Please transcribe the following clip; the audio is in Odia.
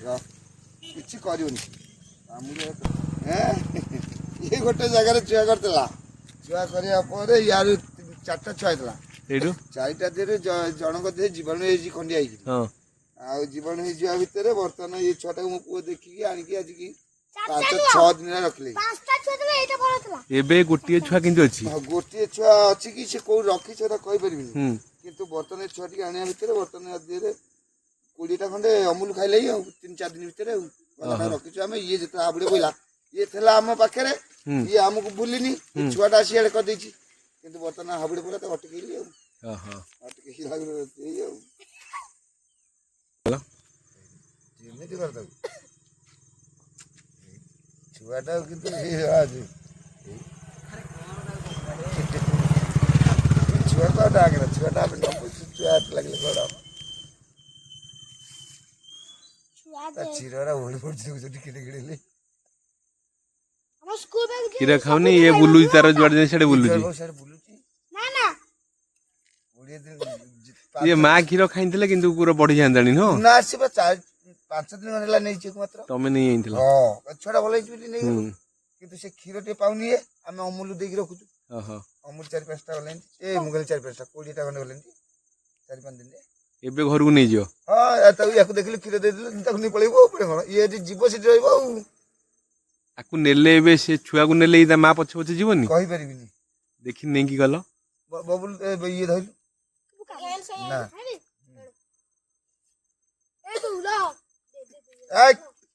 କିଛି କରିବୁନି ଇଏ ଗୋଟେ ଜାଗାରେ ଛୁଆ କରିଥିଲା ଛୁଆ କରିବା ପରେ ୟାର 4ଟା ଛୁଆ ହେଇଥିଲା ଏଇଠୁ 4ଟା ଦେହରେ ଜଣଙ୍କ ଦେହରେ ଜୀବାଣୁ ହେଇଛି ଖଣ୍ଡିଆ ହେଇକି ଆଉ ଜୀବାଣୁ ହେଇଯିବା ଭିତରେ ବର୍ତ୍ତମାନ ଏଇ ଛୁଆଟାକୁ ମୋ ପୁଅ ଦେଖିକି ଆଣିକି ଆଜିକି 5-6 ଦିନରେ ରଖିଲେ ଏବେ ଗୋଟିଏ ଛୁଆ କିନ୍ତୁ ଅଛି ଗୋଟିଏ ଛୁଆ ଅଛି କି ସେ କୋଉ ରଖିଛି ସେଟା କହିପାରିବିନି କିନ୍ତୁ ବର୍ତ୍ତମାନ ଏ ଛୁଆ ଟିକେ ଆଣିବା ଭିତରେ ବର୍ତ୍ତମାନ ଦେହରେ 20ଟା ଖଣ୍ଡେ ଅମୁଲ ଖାଇଲେ ଆଉ 3-4 ଦିନ ଭିତରେ ଆଉ ରଖିଛୁ ଆମେ ଇଏ ଯେତେବେଳେ ହାବୁଡେ ପଇଲା ଇଏ ଥିଲା ଆମ ପାଖରେ ଇଏ ଆମକୁ ଭୁଲିନି ଛୁଆଟା ଆସି ଆଡେ କରିଦେଇଛି କିନ୍ତୁ ବର୍ତ୍ତମାନ ହାବୁଡେ ପଇଲା ତ ଅଟକେଇଲି ଆଉ ଅଟକେଇଲା ଆଉ ଯେମିତି କରିଦେବୁ ଛୁଆଟା କିନ୍ତୁ ଛୁଆଟା ଡାକନା ଛୁଆଟା ଆମେ ଛୁଆ ଲାଗିଲେ କଣ ଚିରରା ଓଳି ପଡୁଛି ଟିକେ କିଣିଲେ କ୍ଷୀର ଖାଉନି ଇଏ ବୁଲୁଛି ତାର ଯୁଆଡେ ଯାଇ ସିଆଡେ ବୁଲୁଛି ଇଏ ମା କ୍ଷୀର ଖାଇଥିଲେ କିନ୍ତୁ ପୁରା ବଢି ଯାଆନ୍ତାଣି ନୁହଁ ନା ଆସିବା 5 ଦିନ ହେଲା ନେଇଛି ମାତ୍ର ତମେ ନେଇ ଯାଇଥିଲ ଛୁଆଟା ଭଲ ହେଇଛି ବୋଲି ନେଇଗଲୁ କିନ୍ତୁ ସେ କ୍ଷୀର ଟିକେ ପାଉନି ଆମେ ଅମୁଲ ଦେଇକି ରଖୁଛୁ ଅମୁଲ 4-5ଟା ଗଲେଣି ମୁଁ କହିଲି 4-5ଟା 20ଟା ଖଣ୍ଡେ ଗଲେଣି 4-5 ଦିନରେ ଏବେ ଘରକୁ ନେଇଯିବ ତାକୁ ୟାକୁ ଦେଖିଲି କ୍ଷୀର ଦେଇଦେଲେ ତାକୁ ନେଇ ପଳେଇବ ଉପରେ କଣ ଇଏ ଯଦି ଯିବ ସେଠି ରହିବ ଆଉ ଆକୁ ନେଲେ ଏବେ ସେ ଛୁଆକୁ ନେଲେ ତା ମା ପଛେ ପଛେ ଯିବନି କହିପାରିବିନି ଦେଖି ନେଇକି ଗଲ ବବୁଲ ଇଏ ଧଇଲୁ ନା